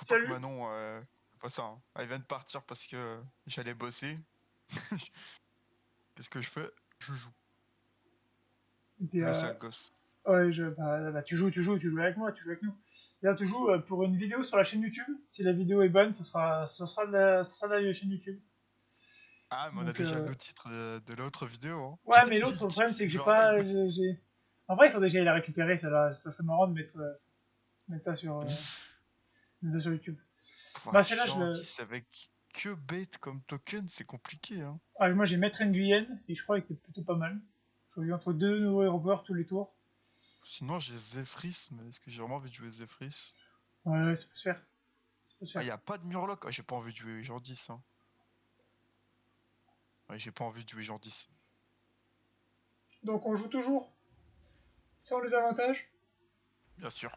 Faut pas que Salut. Manon fasse ça. Hein. Elle vient de partir parce que j'allais bosser. Qu'est-ce que je fais? Je joue. Et puis, Le sale gosse. ouais, tu joues avec moi, tu joues avec nous. Et là, tu joues pour une vidéo sur la chaîne YouTube. Si la vidéo est bonne, ça sera de la chaîne YouTube. Ah, mais on a Donc, déjà le titre de l'autre vidéo. Hein. ouais, mais l'autre, le problème, c'est Gypsy que j'ai Journey. pas. En vrai, il faudrait que j'aille la récupérer, ça serait marrant de mettre mettre ça sur YouTube. Pour Bah, être celle-là, je le. gentil avec que bête comme token, c'est compliqué. Hein. Ah, moi, j'ai Maître Nguyen, et je crois qu'il était plutôt pas mal. J'ai eu entre deux nouveaux aéroports tous les tours. Sinon, j'ai Zephrys, mais est-ce que j'ai vraiment envie de jouer Zephrys? Ouais, ça peut se faire. Ça peut se Ah, faire. y a pas de Murloc. Ah, j'ai pas envie de jouer genre 10. Hein. Ouais, j'ai pas envie de jouer genre 10. Donc, on joue toujours sans les avantages. Bien sûr.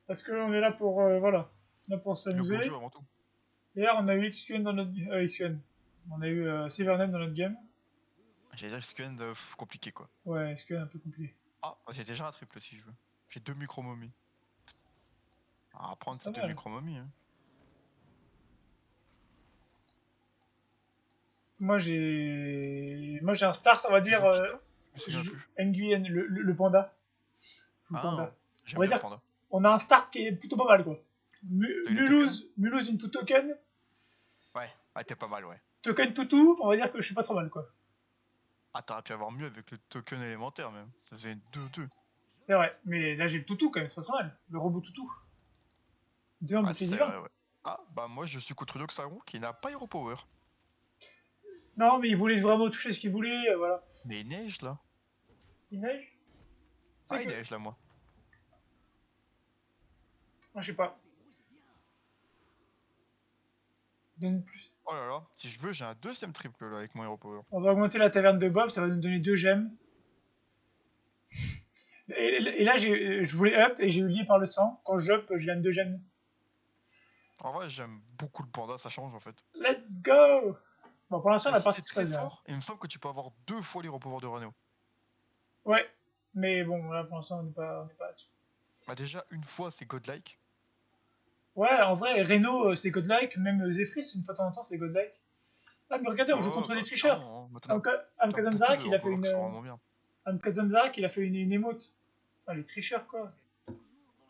Parce que on est là pour, voilà, là pour Le beau s'amuser. jeu avant tout. Hier, on a eu XQN dans notre XQN. On a eu Silvernet dans notre game. J'allais dire SQN compliqué quoi. Ouais, XQN un peu compliqué. Ah, j'ai déjà un triple si je veux. J'ai 2 micro-momies. À prendre ces Pas 2 mal. micro-momies. Hein. Moi j'ai un start, on va Tu dire, joues qui toi? Je me souviens je plus. Nguyen, le panda. Je joue le Ah, panda. On j'aime va bien le dire, panda. on a un start qui est plutôt pas mal quoi. T'as eu les tokens? Mulhouse into token. Ouais, ah, t'es pas mal, ouais. Token toutou, on va dire que je suis pas trop mal quoi. Ah, t'aurais pu avoir mieux avec le token élémentaire même. Ça faisait une 2-2. C'est vrai, mais là j'ai le toutou quand même, c'est pas trop mal. Le robot toutou. Deux en Ah, bouclier c'est divin. vrai, ouais. Ah, bah moi je suis contre Loxaron qui n'a pas Hero Power. Non, mais il voulait vraiment toucher ce qu'il voulait, voilà. Mais il neige là. Il neige. C'est Ah, il que, neige là, moi. moi je sais pas. Donne plus. Oh là là, si je veux, j'ai un deuxième triple là avec mon Hero Power. On va augmenter la taverne de Bob, ça va nous donner 2 gemmes. Et là, je voulais up et j'ai eu lié par le sang. Quand je up, je gagne 2 gemmes. En vrai, j'aime beaucoup le panda, ça change en fait. Let's go. Bon, pour l'instant, Et la si t'es partie se très passe bien. fort, il me semble que tu peux avoir 2 fois l'Hero Power de Renault. Ouais, mais bon, là, pour l'instant, on n'est pas là-dessus. Bah déjà, une fois c'est godlike. Ouais, en vrai, Reno, c'est godlike. Même Zephyr, une fois de temps en temps, c'est godlike. Ah, mais regardez, on joue Ouais, contre des bah tricheurs. clairement, hein. Mais t'as Amkazam beaucoup Zarak, de il a Hero fait Power qui une. sont vraiment bien. Amkazam Zarak, il a fait une émote. Ah, les tricheurs, quoi.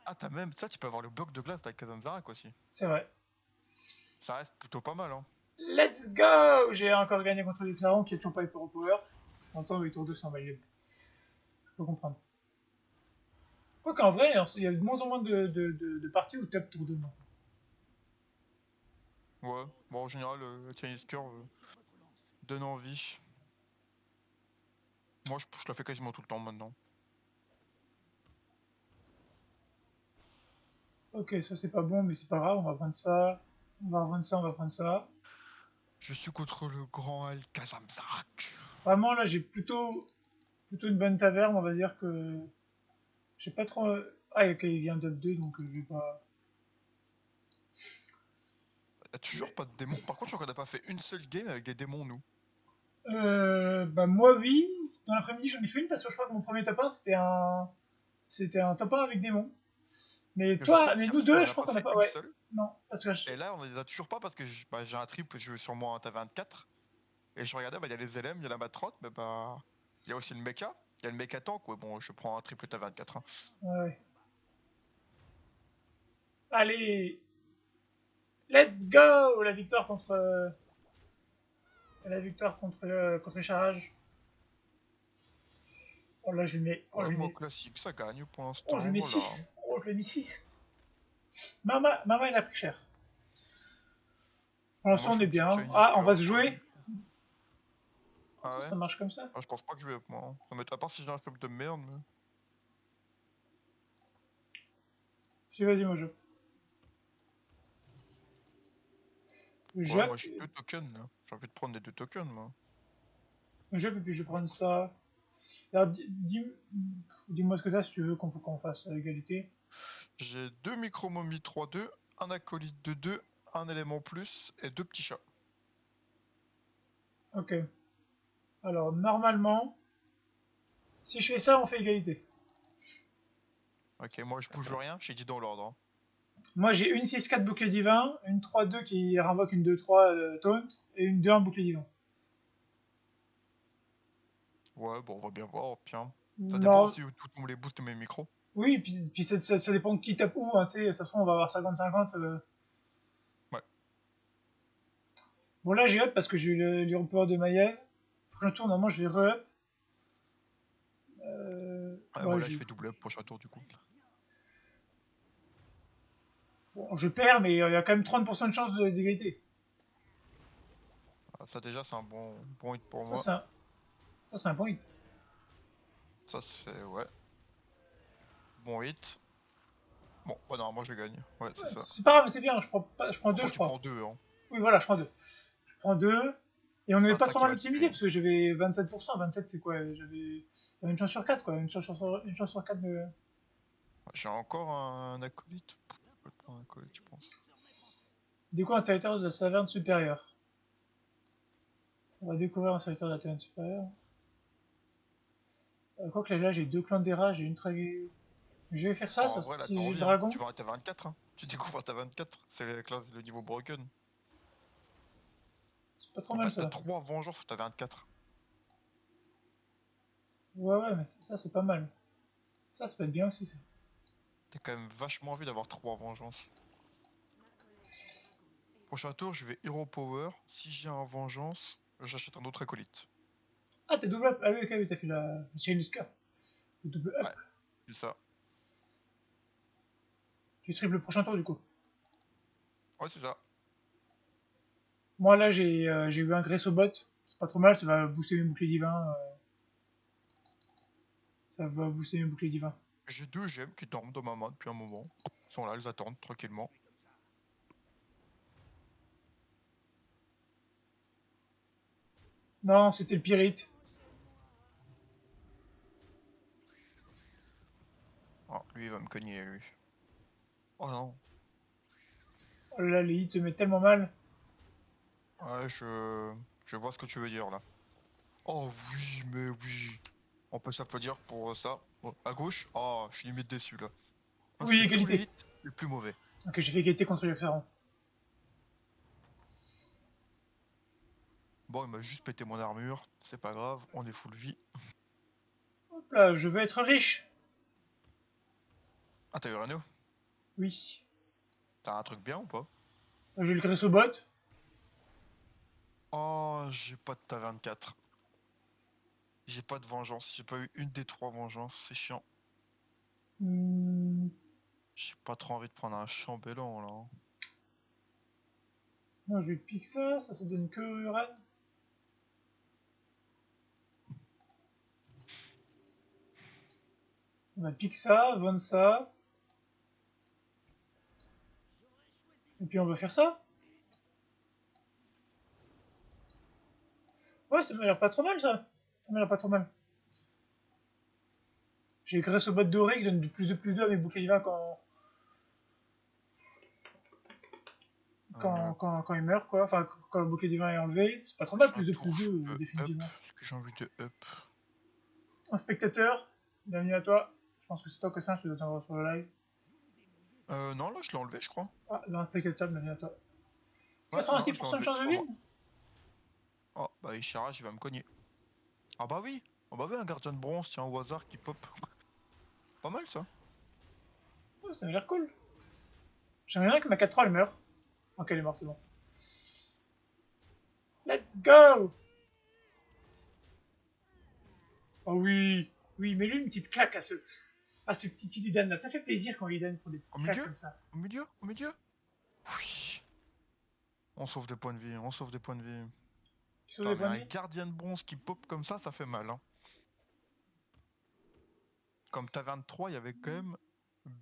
Ah, t'as même ça, tu peux avoir le bloc de glace avec Kazanzarak aussi. C'est vrai. Ça reste plutôt pas mal, hein. Let's go. J'ai encore gagné contre les Clarons qui a toujours pas eu pour power. En temps, il tour 200 balles. Je peux comprendre. Quoi qu'en vrai, il y a de moins en moins de parties où top tour 2 maintenant. Ouais, bon en général, le Chinese Curve donne envie. Moi, je la fais quasiment tout le temps maintenant. Ok, ça c'est pas bon, mais c'est pas grave, on va prendre ça. On va prendre ça, on va prendre ça. Je suis contre le grand El Kazamzarak. Vraiment, là, j'ai plutôt une bonne taverne, on va dire que. J'ai pas trop. Ah, ok, il vient top 2, donc je vais pas. Y'a toujours pas de démons. Par contre, je crois qu'on a pas fait une seule game avec des démons, nous. Bah, moi, oui. Dans l'après-midi, j'en ai fait une parce que je crois que mon premier top 1 c'était un top 1 avec démons. Mais Je crois toi, mais qu'hier nous soir, deux, on je a crois pas qu'on a fait pas. une Ouais, seule. non, parce que. Et là, on les a toujours pas parce que j'ai un trip, je veux sur moi un 24. Et je regardais, bah, il y a les LM, il y a la mat 30, mais bah. Il y a aussi le mecha. Il y a le mecha tank, ouais, bon, je prends un triple T24. Hein. Ouais. Allez, let's go! La victoire contre Charage. Oh là, je lui mets. Ouais, moi, classique, ça gagne pour Oh, je lui l'instant, mets voilà. 6. Oh, je lui ai mis 6. Mama, il a pris cher. Pour Bon, moi, l'instant, je on suis est une petite bien. Chinese Ah, on va curve. se jouer. Ah ouais? Ça marche comme ça. Ah, je pense pas que je vais avec moi. Hein. Ça m'étonne pas si j'ai un flop de merde, mais. Si, vas-y, moi je. Ouais, Je. moi j'ai 2 tokens là. J'ai envie de prendre les 2 tokens, moi. Je, et puis je vais Moi, je prendre prends- ça. Alors, dis-moi ce que t'as si tu veux qu'on fasse l'égalité. J'ai 2 micro-momies 3-2, un acolyte de 2, un élément plus et 2 petits chats. Ok. Alors, normalement, si je fais ça, on fait égalité. Ok, moi je bouge rien, j'ai dit dans l'ordre. Hein. Moi j'ai une 6-4 bouclier divin, une 3-2 qui renvoque une 2-3 taunt, et une 2-1 bouclier divin. Ouais, bon, on va bien voir, bien. Ça dépend Non, aussi où tout tombe les boosts de mes micros. oui, puis ça dépend de qui tape où, hein, tu sais, ça se trouve on va avoir 50-50. Ouais. Bon là j'ai up parce que j'ai eu l'Hero Power de Maiev. Prochain tour, normalement je vais re-up. Ouais, moi Ouais, là, je fais double up prochain tour du coup. bon, je perds, mais il y a quand même 30% de chance d'égalité. Ah, ça déjà, c'est un bon hit pour Ça moi. c'est un bon hit. Ça, c'est... Ouais. Bon hit. Bon, bah non, moi je gagne. Ouais, c'est Ouais, ça. c'est pas grave, c'est bien, je prends deux Après, je tu crois. prends deux, hein. Oui voilà, je prends deux. Je prends deux. Et on n'avait Ah, pas ça trop qui mal va te optimisé tuer. parce que j'avais 27%. 27 c'est quoi? J'avais une chance sur 4 quoi. Une chance sur 4 de. J'ai encore un acolyte. Je peux prendre un acolyte, je pense. Découvre un territoire de la saverne supérieure. On va découvrir un territoire de la saverne supérieure. Quoique là j'ai deux clans d'Era, j'ai une très. Je vais faire ça, En vrai, là, t'as si j'ai le envie, hein. dragon. Tu vas à 24, hein. Tu découvres à ta 24. C'est la classe, le niveau broken. C'est pas trop En mal fait, t'as ça. 3 vengeances sur ta 24. Ouais, mais ça c'est pas mal. Ça peut être bien aussi ça. T'as quand même vachement envie d'avoir 3 vengeances. Prochain tour, je vais Hero Power. Si j'ai un vengeance, j'achète un autre acolyte. Ah, t'as double up. Ah oui, ok, oui, t'as fait la Shailluska. Le double up. Ouais, c'est ça. Tu triples le prochain tour du coup. Ouais, c'est ça. Moi là j'ai eu un Grace au bot. C'est pas trop mal, ça va booster mes boucliers divins. Ça va booster mes boucliers divins. J'ai 2 gemmes qui dorment dans ma main depuis un moment. Ils sont là, ils attendent tranquillement. Non, c'était le Pyrite. Ah, lui, il va me cogner, lui. Oh non. Oh là là, les hits se mettent tellement mal. Ouais, je vois ce que tu veux dire, là. Oh oui, mais oui. On peut s'applaudir pour ça. Bon, à gauche, oh, je suis limite déçu, là. Moi, Oui, c'était tous les égalité. hits les plus mauvais. Ok, j'ai fait égalité contre Yoxaron. Bon, il m'a juste pété mon armure. C'est pas grave, on est full vie. Hop là, je veux être riche. Ah, t'as eu Reno? Oui. T'as un truc bien ou pas? J'ai le Grace au bot. Oh, j'ai pas de ta 24. J'ai pas de vengeance. J'ai pas eu une des 3 vengeances. C'est chiant. Hmm, J'ai pas trop envie de prendre un chambellan, là. non, je lui pique ça, ça donne que Uran. On va pique ça, vendre ça. Et puis on va faire ça. Ouais, ça m'a l'air pas trop mal ça. Ça m'a l'air pas trop mal. J'ai Grace au bot doré qui donne de plus à mes boucliers divins Euh, quand il meurt, quoi. Enfin, quand le bouclier divin est enlevé. C'est pas trop mal, prochain tour, je peux up. définitivement. Est-ce que j'ai envie de up? Un spectateur, bienvenue à toi. Je pense que c'est toi que ça, je dois t'envoyer sur le live. Non, là, je l'ai enlevé, je crois. Ah, là, un spectateur, bienvenue à toi. Ouais, non, je l'ai 86% de enlevé. chance C'est de pas win. moi. Oh, bah, Ishara, il va me cogner. Ah bah oui. Ah bah oui, un gardien de bronze, tiens, au hasard, qui pop. Pas mal, ça. Oh, ça m'a l'air cool. J'aimerais bien que ma 4-3 elle meure. Ok, elle est morte, c'est bon. Let's go. Oh oui. Oui, mais lui, une petite claque à ce petit Illidan là. Ça fait plaisir quand Illidan prend des Au petites claques milieu? comme ça. Au milieu? Au milieu? Oui. On sauve des points de vie, on sauve des points de vie. Tu sauves Putain, des mais points de un vie. gardien de bronze qui pop comme ça fait mal, hein. Comme t'as 23, il y avait quand même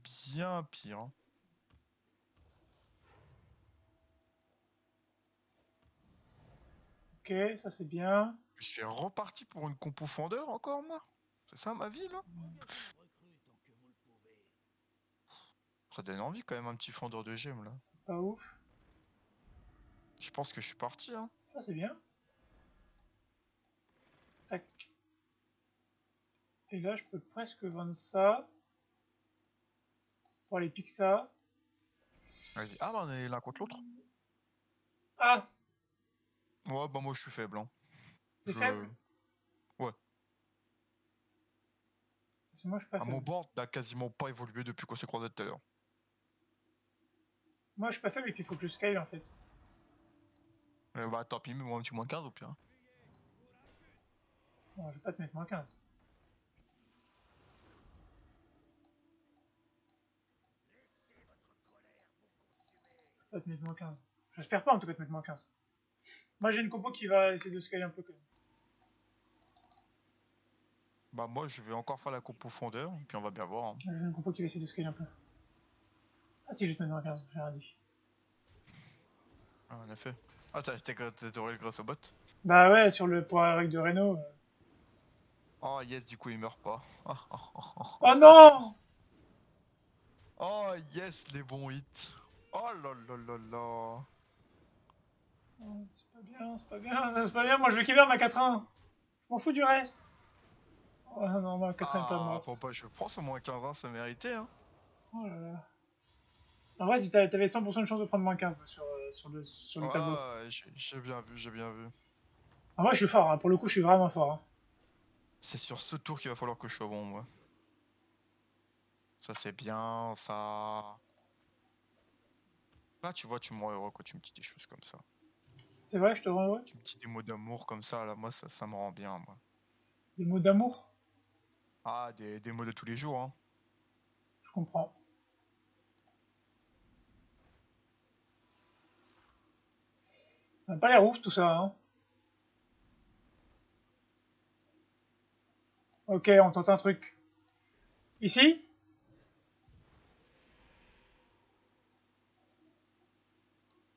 bien pire, hein. Ok, ça c'est bien. Je suis reparti pour une compo fendeur encore, moi? C'est ça ma vie, là? Ça donne envie quand même un petit fendeur de gemmes, là. C'est pas ouf. Je pense que je suis parti, hein. Ça c'est bien. Tac. Et là, je peux presque vendre ça. Pour aller pique ça. Vas-y. Ah, bah on est l'un contre l'autre. Ah, Ouais, bah moi je suis faible. Hein. t'es Je... faible? Ouais. Parce que moi, je suis pas À mon faible. board n'a quasiment pas évolué depuis qu'on s'est croisé tout à l'heure. Moi, je suis pas faible et puis il faut que je scale en fait. Bah tant pis, mets-moi un petit moins 15 au pire. Bon, je vais pas te mettre -15. Je vais pas te mettre -15. J'espère pas en tout cas te mettre -15. Moi, j'ai une compo qui va essayer de scaler un peu quand même. Bah moi je vais encore faire la compo fondeur, et puis on va bien voir. Hein. J'ai une compo qui va essayer de scaler un peu. Ah si, je vais te mettre -15, j'ai rien dit. Ah, en effet. Ah t'as doré le grâce au bot. Bah ouais, sur le pour la règle de Renault. Oh yes, du coup il meurt pas. Oh non! Oh yes, les bons hits. Oh là là là là. Oh, c'est pas bien, c'est pas bien, ça c'est pas bien. Moi, je veux qu'il meure ma 4-1. Je m'en fous du reste. Oh non, ma 4-1 est pas Ah, bon morte. bah je prends ce moins 15 ans, ça méritait hein. Oh là là. En vrai, t'avais 100% de chance de prendre -15 sur le tableau. Ouais, j'ai bien vu, j'ai bien vu. En vrai, je suis fort, hein. Pour le coup, je suis vraiment fort. Hein. C'est sur ce tour qu'il va falloir que je sois bon, moi. Ça c'est bien, ça... Là tu vois, tu me rends heureux quand tu me dis des choses comme ça. C'est vrai, je te rends heureux. Tu me dis des mots d'amour comme ça, là, moi ça me rend bien, moi. Des mots d'amour, Ah, des mots de tous les jours, hein. je comprends. Ça n'a pas l'air ouf tout ça. Hein. Ok, on tente un truc. Ici?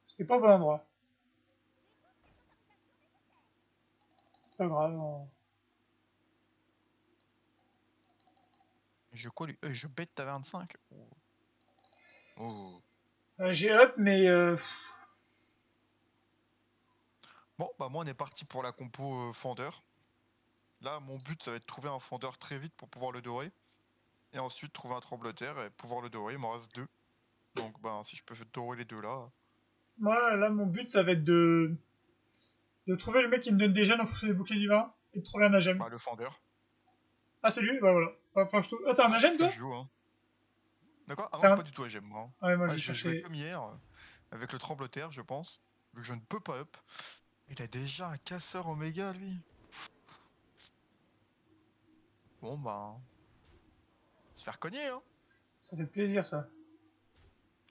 C'était pas au bon endroit. C'est pas grave. Je quoi lui je bête ta 25. Oh. Oh. J'ai up, mais Bon, bah moi on est parti pour la compo fendeur. Là, mon but ça va être de trouver un fendeur très vite pour pouvoir le dorer. Et ensuite trouver un trembloteur et pouvoir le dorer, il m'en reste deux. Donc bah si je peux dorer les deux là. moi, là, mon but, ça va être de trouver le mec qui me donne des gènes en fonction des boucliers divins et de trouver un agem. Bah le fendeur. Ah, c'est lui? Bah voilà. Enfin, Ah, t'as un Ouais, c'est agem, ce que toi? je joue, hein. D'accord? Ah non, T'as j'ai un... pas du tout j'aime moi. Hein. Ouais, moi, je Ouais, vais je vais jouer chercher... comme hier, avec le trembloteur, je pense. Vu que je ne peux pas up. Il a déjà un casseur Oméga, lui. Bon bah... Se faire cogner, hein. Ça fait plaisir, ça.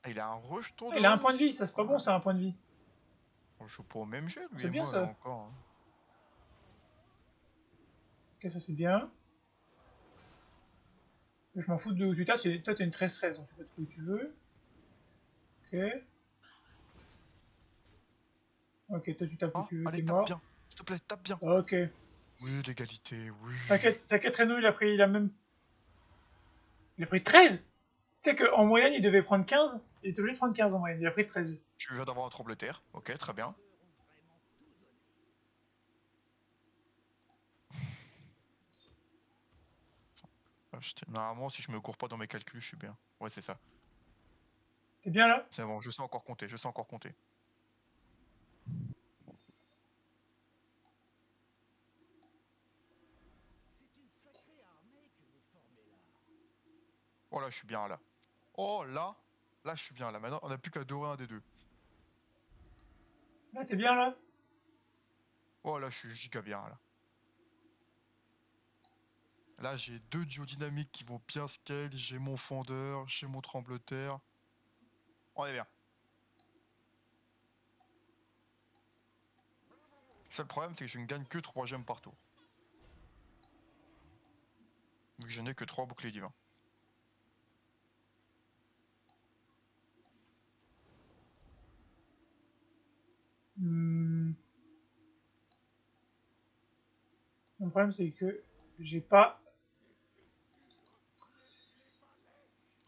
Ah, il a un rejeton Ah, il a un doré point de aussi. vie, ça, c'est pas Ouais. bon, ça, un point de vie. On joue pas au même jeu, lui C'est et bien, moi, là ça. encore. Hein. Ok, ça, c'est bien. Je m'en fous de où tu tapes. Toi, t'as une 13-13, donc tu peux être où tu veux. Ok. Ok, toi, tu tapes où Ah, tu veux, t'es allez, tape mort. bien. S'il te plaît, tape bien. Ok. Oui, l'égalité, oui. T'inquiète, Renault, il a pris 13. Tu sais qu'en moyenne, il devait prendre 15. Il était obligé de prendre 15 en moyenne. Il a pris 13. Je viens d'avoir un tremblement. Ok, très bien. Ah, normalement, si je me cours pas dans mes calculs, je suis bien. Ouais, c'est ça. T'es bien là? C'est bon, je sais encore compter, je sais encore compter. Oh là, je suis bien là. Oh là, là, je suis bien là. Maintenant, on n'a plus qu'à dorer un des deux. Là, t'es bien là? Oh là, je suis giga bien là. Là, j'ai deux duodynamiques qui vont bien scale. J'ai mon fondeur, j'ai mon trembloteur. On est bien. Le seul problème, c'est que je ne gagne que 3 gemmes par tour. Vu que je n'ai que 3 boucliers divins. Hmm. Mon problème, c'est que j'ai pas.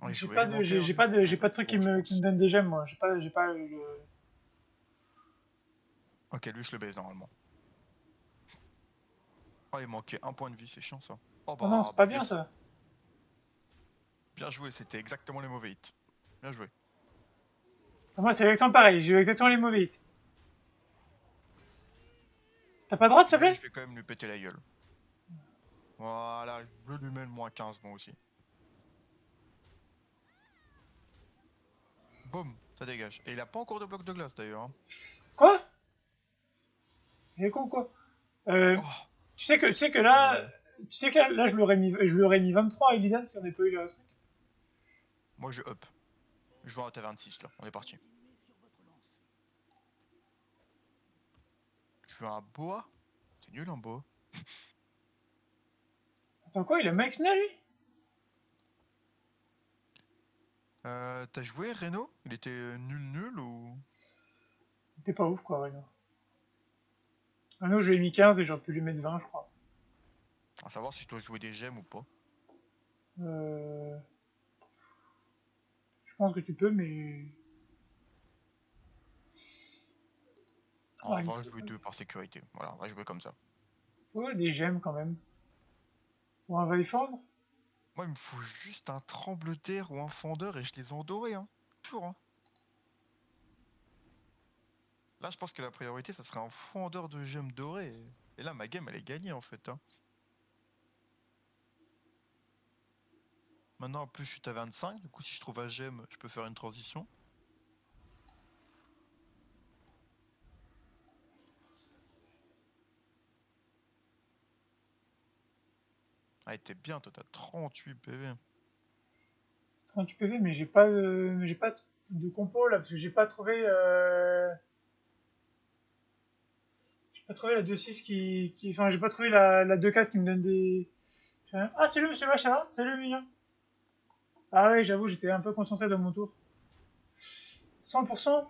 Oh, il J'ai joue pas de, élémentaire, lui. j'ai pas de truc Bon, je qui me pense. donne des gemmes, moi. J'ai pas le... Ok, lui, je le baise normalement. Oh, il manquait un point de vie, c'est chiant ça. Oh Oh non, bah, c'est bah pas bien yes. ça. Bien joué, c'était exactement les mauvais hits. Bien joué. Moi, c'est exactement pareil. J'ai eu exactement les mauvais hits. T'as pas le droit, s'il te Mais plaît? je vais quand même lui péter la gueule. Voilà, je lui mets le -15 moi aussi. Boum, ça dégage. Et il a pas encore de bloc de glace d'ailleurs. Hein. Quoi? Il est con, quoi? Euh, Oh, tu sais que là, euh, là, je lui aurais mis 23 à Illidan si on n'avait pas eu le truc. moi je up. Je vois un T26 là, on est parti. Je veux un boa. C'est nul un boa. Attends, quoi? Il a Maxna, lui? T'as joué Reno? Il était nul ou. T'es pas ouf, quoi, Reno. Reno, je lui ai mis 15 et j'aurais pu lui mettre 20, je crois. À savoir si je dois jouer des gemmes ou pas. Euh... Je pense que tu peux, mais... On Ah, il me va faut... jouer deux par sécurité. Voilà, on va jouer comme ça. Ouais, des gemmes, quand même. Bon, on va les fendre. Moi, il me faut juste un tremblement ou un fendeur et je les ai endorés. Hein. Toujours. Hein. Là, je pense que la priorité, ça serait un fendeur de gemmes dorées. Et là, ma game, elle est gagnée en fait. Hein. Maintenant, en plus, je suis à 25. Du coup, si je trouve un gemme, je peux faire une transition. Ah, t'es bien, toi, t'as 38 PV. 38 PV, mais j'ai pas de compo, là, parce que j'ai pas trouvé la 2-6 enfin, j'ai pas trouvé la 2-4 qui me donne des... Ah, salut, monsieur Vache, ça va? Salut, mignon. Ah ouais, j'avoue, j'étais un peu concentré dans mon tour. 100%.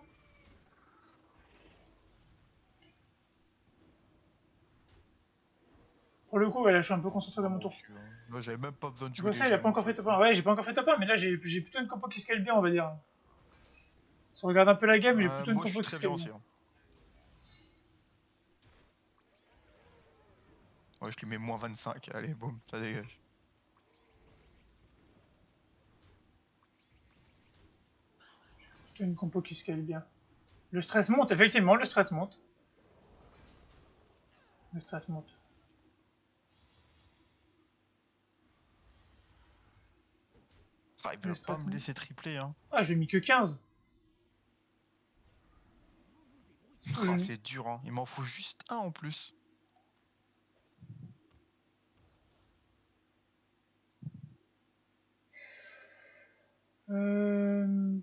Pour le coup, ouais, là, je suis un peu concentré Ah, dans mon moi tour. aussi. Hein. Là, j'avais même pas besoin de C'est jouer pour des ça, il a gemmes pas en encore fait fait. top Hein. 1. Ouais, j'ai pas encore fait top 1, mais là, j'ai plutôt une compo qui scale bien, on va dire. Si on regarde un peu la game, j'ai plutôt une Moi, je suis compo qui très bien scale aussi. bien. Hein. Ouais, je lui mets -25. Allez, boum, ça dégage. Plutôt une compo qui scale bien. Le stress monte, effectivement, le stress monte. Le stress monte. Ah, il Le veut pas stress me monte. laisser tripler. Hein. Ah, j'ai mis que 15. Ah, c'est dur. Hein. Il m'en faut juste un en plus. Euh...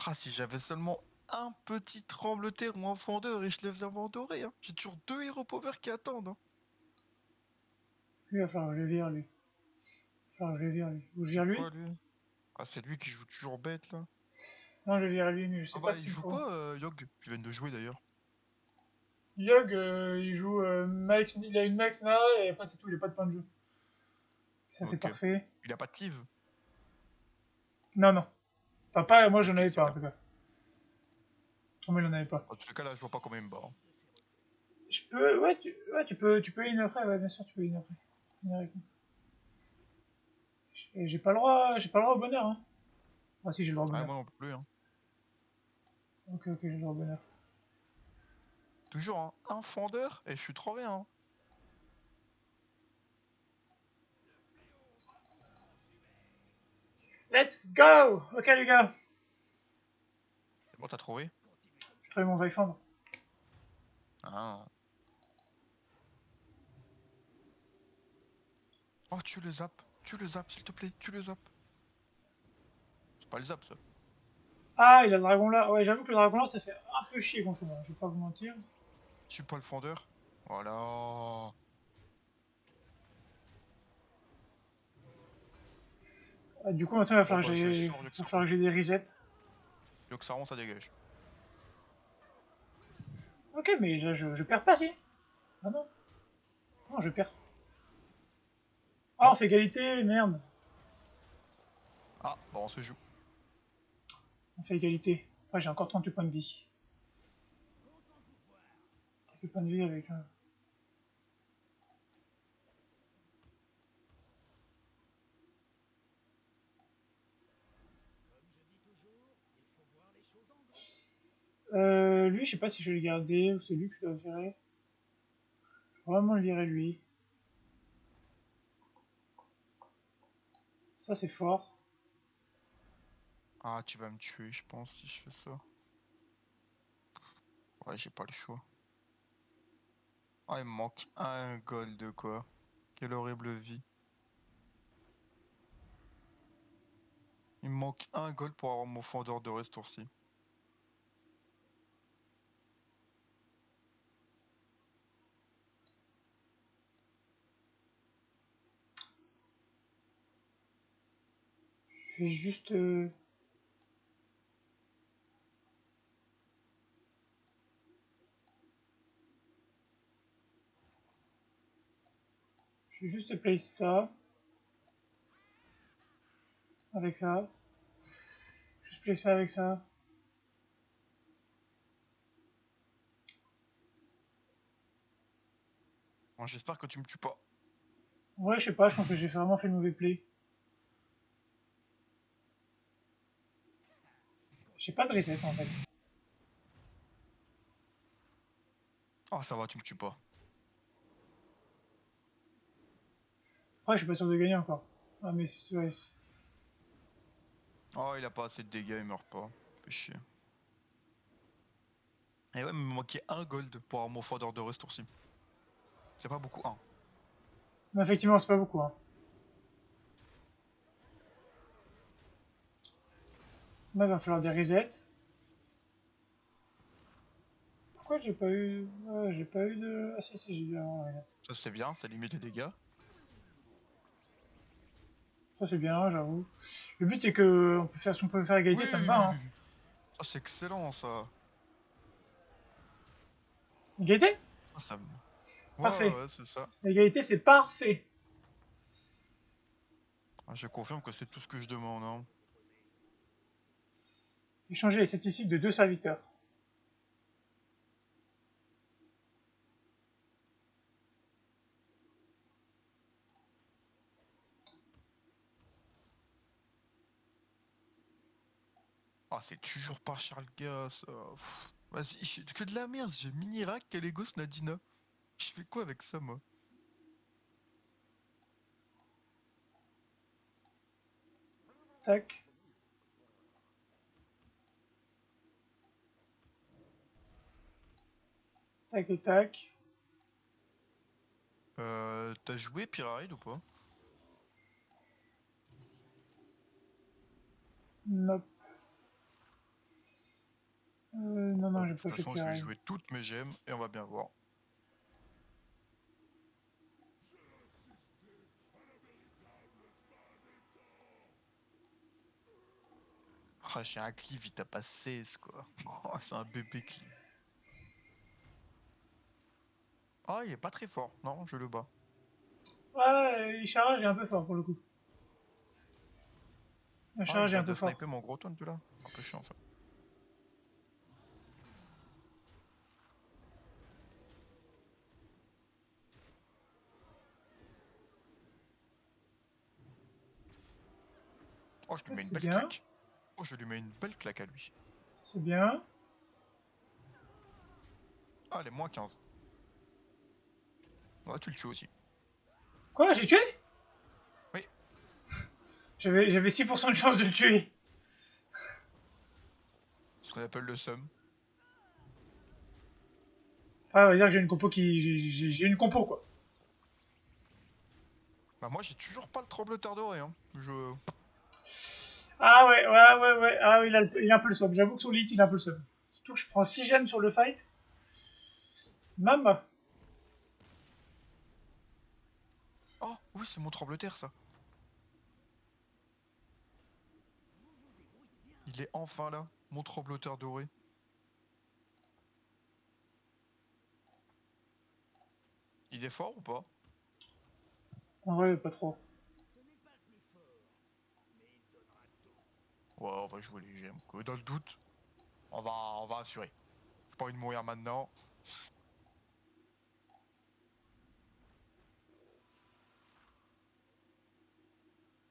Ah, si j'avais seulement un petit tremblement ou un fendeur et je les faisais doré. Hein. J'ai toujours deux héros power qui attendent. Hein. Lui, il va falloir que je le vire, lui. Il va falloir que je le vire, lui. Ou je C'est vire lui? quoi lui? Ah, c'est lui qui joue toujours bête là. Non, je vire lui, mais je sais Ah pas bah, il s'il me joue faut. quoi, Yogg? Qui vient de jouer d'ailleurs. Yogg, il joue Max, il a une Max Nara et après c'est tout, il a pas de point de jeu. Ça c'est Ok. parfait. Il a pas de cleave. Non, non. Enfin, pas, moi j'en Ok, avais c'est pas en bien. tout cas. Moi j'en avais pas. En tout cas, là, je vois pas combien il me bat. Hein. Je peux, ouais, tu peux in après, ouais, bien sûr, tu peux in après. In avec moi. Et j'ai pas le droit au bonheur, hein. Ah si, j'ai le droit au Ah, bonheur. moi non plus. Hein. Ok, j'ai le droit au bonheur. Toujours hein, un fendeur et je suis trop bien. Hein. Let's go! Ok les gars, C'est bon, t'as trouvé? je trouve mon Vifendre. Ah. Oh, tu le zappes. Tu le zappes, s'il te plaît. Tu le zappes. C'est pas le zap, ça. Ah, il a le dragon là. Ouais, j'avoue que le dragon là, ça fait un peu chier contre moi, je vais pas vous mentir. Tue pas le fendeur. Voilà. Ah, du coup, maintenant, il va Bon, falloir que bah, je j'ai sors va falloir Luxaron. que j'ai des resets. Luxaron, ça dégage. Ok, mais là, je perds pas, si. Ah non. Non, je perds. Ah, on Non? fait égalité, merde. Ah, bon, on se joue. On fait égalité. Ouais, j'ai encore 38 points de vie. 38 points de vie avec un... Lui, je sais pas si je vais le garder ou c'est lui que je dois virer. Je vais vraiment le virer lui. Ça, c'est fort. Ah, tu vas me tuer, je pense, si je fais ça. Ouais, j'ai pas le choix. Ah, il me manque un gold, quoi. Quelle horrible vie. Il me manque un gold pour avoir mon fendeur de retourci. Je vais juste... Je vais juste place ça. Avec ça. Juste place ça avec ça. Bon, j'espère que tu me tues pas. Ouais, je sais pas, je pense que j'ai vraiment fait le mauvais play. J'ai pas de reset en fait. Ah, ça va, tu me tues pas. Après, je suis pas sûr de gagner encore. Ah, mais ouais. Oh, il a pas assez de dégâts, il meurt pas. Fait chier. Et ouais, mais il me manquait un gold pour avoir mon fendeur de retourci. C'est pas beaucoup, un. Mais effectivement, c'est pas beaucoup. Hein. Là, il va falloir des resets. Pourquoi j'ai pas eu... Ouais, j'ai pas eu de... Ah si, si, j'ai eu un reset. Ça, c'est bien, ça limite les dégâts. Ça, c'est bien, j'avoue. Le but, c'est que on peut faire, si on peut faire égalité, Oui! ça me va. Hein. Ça, c'est excellent, ça. Égalité? Ah, ça me... Parfait. Ouais, c'est ça. Égalité, c'est parfait. Ah, je confirme que c'est tout ce que je demande, hein. Échanger les statistiques de deux serviteurs. Ah, c'est toujours pas Charles Gas. Vas-y, que de la merde, j'ai Mini-Rack, Kalegos, Nadina. Je fais quoi avec ça, moi? Tac. Tac et tac. T'as joué Pyramide ou pas? Nope. Non, non, De j'ai toute pas fait façon, je vais Pyramide. jouer toutes mes gemmes et on va bien voir. Ah, j'ai un cleave, il t'a pas 16, quoi. Oh, c'est un bébé cleave. Ah, il est pas très fort. Non, je le bats. Ouais, Ishara, j'ai un peu fort pour le coup. Ah, il Ishara, j'ai un vient peu de fort. sniper mon gros taunt, là. Un peu chiant, ça. Oh, je lui Ça, mets une c'est belle bien. claque. Oh, je lui mets une belle claque à lui. Ça, c'est bien. Ah, elle est moins 15. Ouais, tu le tues aussi. Quoi, j'ai tué? Oui, J'avais 6% de chance de le tuer. ce qu'on appelle le sum. Ah, on va dire que j'ai une compo qui... J'ai une compo, quoi. Bah, moi, j'ai toujours pas le tremblement doré, hein. Je... Ah ouais, ouais, ouais, ouais. Ah, il a un peu le somme. J'avoue que sur l'hit, il a un peu le somme. Surtout que je prends 6 gemmes sur le fight. Mama. Oh, oui, c'est mon tremblement ça. Il est enfin là, mon tremblement doré. Il est fort ou pas? En vrai, pas trop. Ouais, on va jouer les gemmes. Quoi. Dans le doute, on va assurer. J'ai pas envie de mourir maintenant.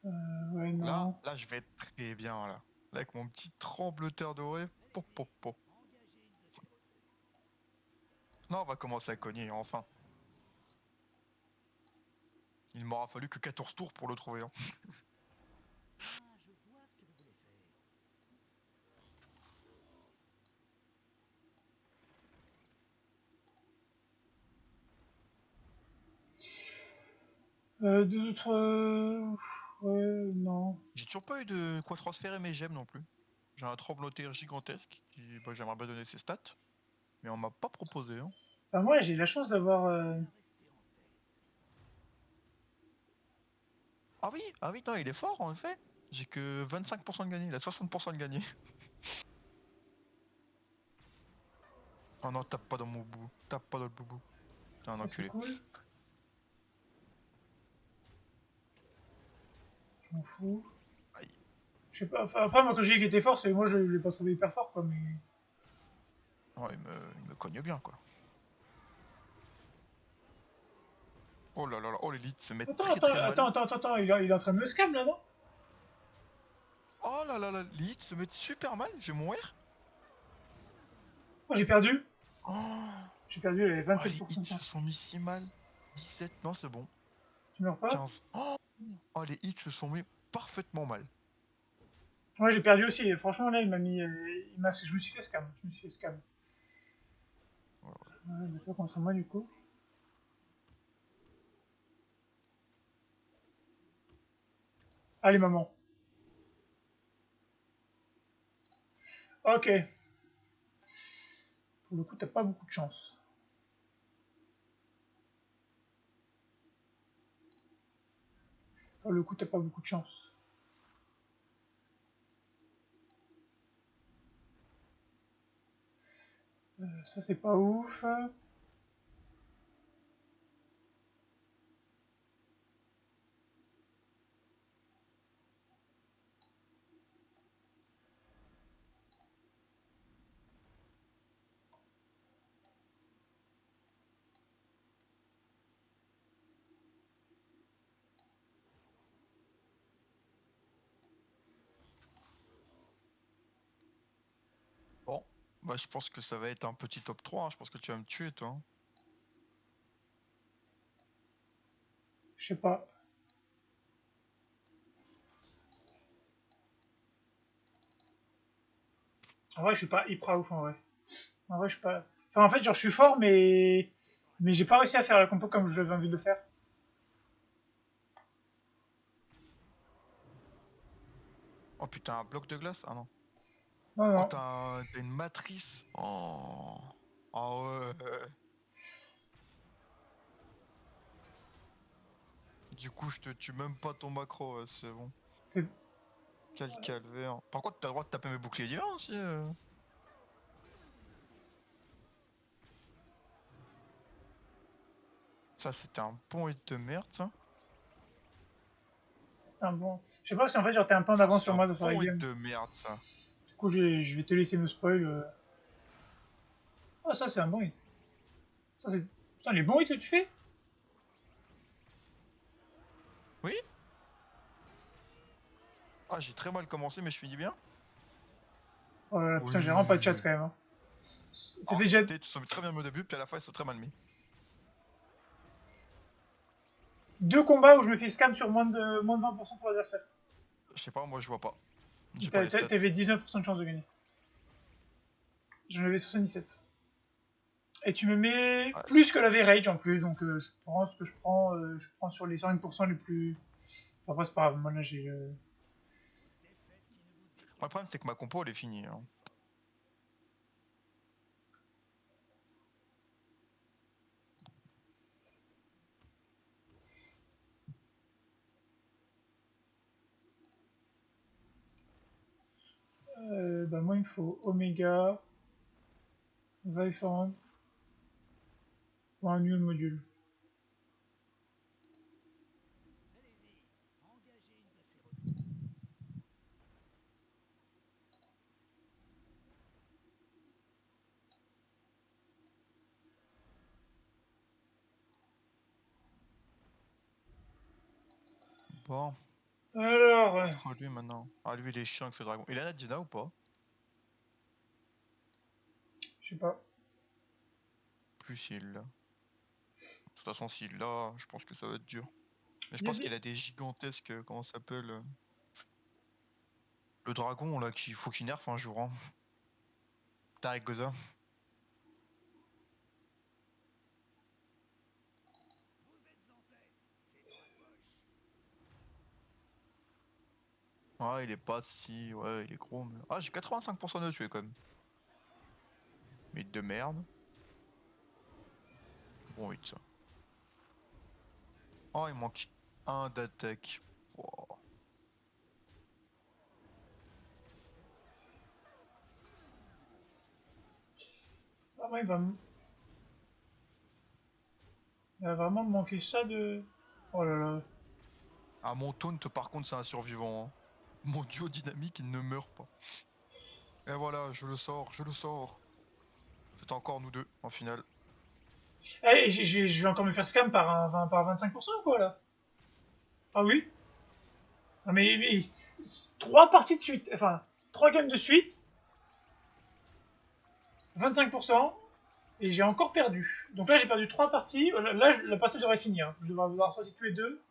Ouais, Là, non. là, je vais être très bien, là. Là, avec mon petit tremblement doré. Pop, pop, pop. Non, on va commencer à cogner, enfin. Il m'aura fallu que 14 tours pour le trouver. Hein. Deux autres. Ouais, non. J'ai toujours pas eu de quoi transférer mes gemmes non plus. J'ai un trembloteur gigantesque qui, bah, j'aimerais bien donner ses stats, mais on m'a pas proposé. Hein. Bah, moi, j'ai la chance d'avoir. Ah oui, non, il est fort en effet. J'ai que 25% de gagné, il a 60% de gagné. Oh non, tape pas dans mon boubou, tape pas dans le boubou. T'es un Ça, c'est enculé. cool. Je m'en fous. Aïe. Je sais pas. Enfin, après, moi, quand j'ai dit qu'il était fort, c'est moi, je l'ai pas trouvé hyper fort, quoi. Mais. Oh, il me cogne bien quoi. Oh là là là, oh l'élite se met Attends, très attends, très mal. attends, attends, attends, il est en train de me scam là, non? Oh là là là, l'élite se met super mal, je vais mourir. Moi, j'ai perdu. Oh, J'ai perdu, il avait oh les 27% hits de se chance. sont mis si mal. 17, non c'est bon. Tu meurs pas? 15. Oh, oh les hits se sont mis parfaitement mal. Ouais, j'ai perdu aussi. Et franchement, là, il m'a mis. Je me suis fait scam. Je me suis fait scam. Ouais, bah, toi contre moi, du coup. Allez, maman. Ok. Pour le coup, t'as pas beaucoup de chance. Pour le coup, t'as pas beaucoup de chance. Ça, c'est pas ouf. Bon, bah je pense que ça va être un petit top 3, hein. Je pense que tu vas me tuer toi. Hein. Je sais pas. En vrai, je suis pas hyper ouf, en vrai. En vrai, je suis pas. Enfin, en fait, genre, je suis fort, mais. Mais j'ai pas réussi à faire la compo comme j'avais envie de le faire. Oh putain, un bloc de glace? Ah non. Non, Oh non. t'as une matrice. Oh. Ah ouais. Du coup je te tue même pas ton macro, ouais, c'est bon. C'est. Quel calvaire. Par contre t'as le droit de taper mes boucliers divins aussi. Ça c'était un bon hit de merde ça. C'est un bon. Je sais pas si en fait, genre, t'es un peu en Ça avance c'est sur un moi dans la bon hit game. de merde ça. Du coup, je vais te laisser me spoil. Ah, ça, c'est un bon hit. Ça, c'est. Putain, les bons hits que tu fais? Oui. Ah j'ai très mal commencé mais je finis bien. Oh là là, putain, j'ai vraiment pas de chat Oui. quand même. Hein. Ça En fait déjà réalité ils se sont mis très bien au début puis à la fin ils sont très mal mis. deux combats où je me fais scam sur moins de 20% pour l'adversaire. Je sais pas, moi je vois pas. J'ai pas les stats. T'avais 19% de chance de gagner. J'en avais 77. Et tu me mets Ouais, plus que la V-Rage en plus, donc je prends ce que je prends sur les 5% les plus. Enfin, après, c'est pas grave, moi là j'ai. le problème c'est que ma compo elle est finie. Hein. Bah, moi il me faut Omega, Viform ou un nul module. Bon, Alors, contre lui maintenant. Ah lui il est chiant avec ce dragon. Il a la Dina ou pas? je sais pas. plus s'il l'a. De toute façon, s'il l'a, je pense que ça va être dur. Mais je Il y a pense des- qu'il a des gigantesques. Comment ça s'appelle le dragon, là, qu'il faut qu'il nerf un jour. Hein. Tarek Goza. Ah, il est pas si. Ouais, il est gros. Mais... Ah, j'ai 85% de tuer quand même. Mais de merde. Bon, hit ça. Oh, il manque un d'attaque. Wow. Ah ouais, il va vraiment me manquer ça de... Oh là là. Ah, mon taunt, par contre, c'est un survivant. Hein. Mon duo dynamique, il ne meurt pas. Et voilà, je le sors, je le sors. C'est encore nous deux, en finale. Eh, je vais encore me faire scam par 25% ou quoi là? Ah oui? Ah mais 3 parties de suite, enfin 3 games de suite, 25%, et j'ai encore perdu. Donc là j'ai perdu 3 parties, là la partie devrait finir. Hein. Je devrais avoir sorti tous les deux.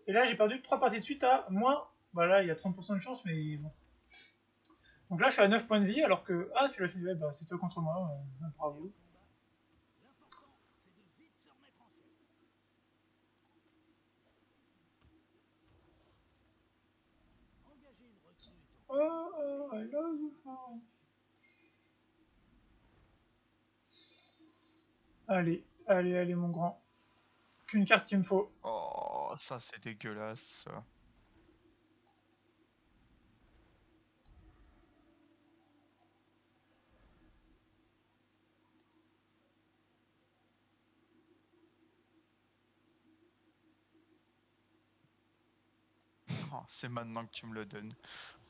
Et là j'ai perdu 3 parties de suite à moins. Bah là il y a 30% de chance, mais bon. Donc là je suis à 9 points de vie alors que. Ah tu l'as fini, ouais, bah c'est toi contre moi, bravo. Oh, I love you, Florence. Allez, allez, allez mon grand. Qu'une carte qu'il me faut. Oh, ça c'est dégueulasse. Oh, c'est maintenant que tu me le donnes.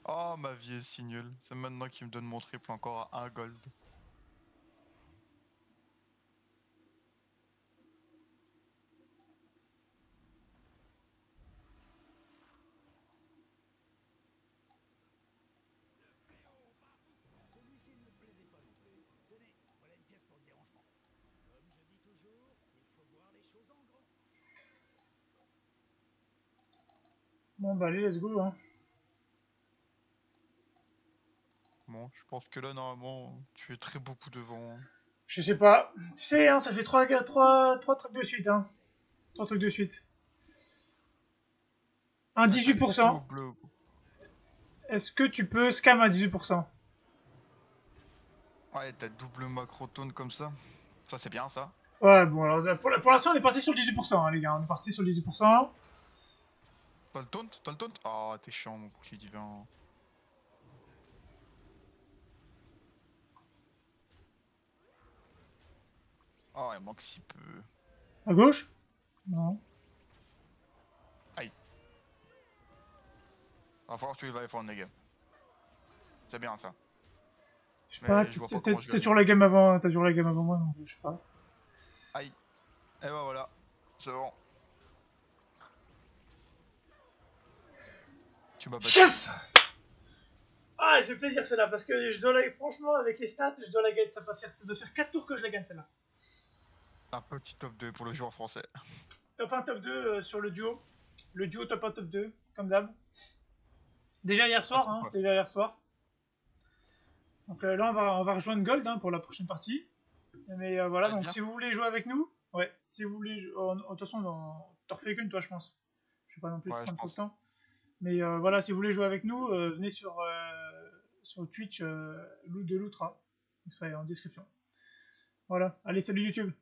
Oh, ma vie est si nulle. C'est maintenant qu'il me donne mon triple encore à 1 gold. Bon bah allez, let's go. Hein. Bon, je pense que là, normalement, tu es très beaucoup devant. Je sais pas. Tu sais, hein, ça fait 3 trucs de suite. Hein. 3 trucs de suite. Un Ah, t'as 18%. double. Est-ce que tu peux scam à 18%? Ouais, t'as double macro taunt comme ça. Ça, c'est bien ça. Ouais, bon, alors pour l'instant, on est parti sur le 18%, hein, les gars. On est parti sur le 18%. T'as le taunt? T'as le taunt? Ah, t'es chiant, mon bouclier divin. Ah, il manque si peu. À gauche? Non. Aïe. Va falloir que tu les vas faire les gars. C'est bien ça. Je sais pas, Mais je vois pas comment je t'as gagne. toujours la game avant, t'as toujours la game avant moi, donc je sais pas. Aïe. Et bah voilà. C'est bon. Tu m'as battu. Yes! Ah, elle fait plaisir celle-là, parce que je dois la... franchement, avec les stats, je dois la gagner. Ça doit faire 4 tours que je la gagne celle-là. Un petit top 2 pour le joueur français. Top 1, top 2 sur le duo. Le duo top 1, top 2, comme d'hab. Déjà hier Ah, soir, c'est hein, quoi? déjà hier soir. Donc là, on va rejoindre Gold hein, pour la prochaine partie. Mais voilà, Ah, donc bien. si vous voulez jouer avec nous, ouais, si vous voulez, de toute façon, t'en refais qu'une toi, je pense. Je vais pas non plus te Ouais, je prendre trop de pense. temps. Mais voilà, si vous voulez jouer avec nous, venez sur Twitch de l'Outra. Ça est en description. Voilà, allez, salut YouTube.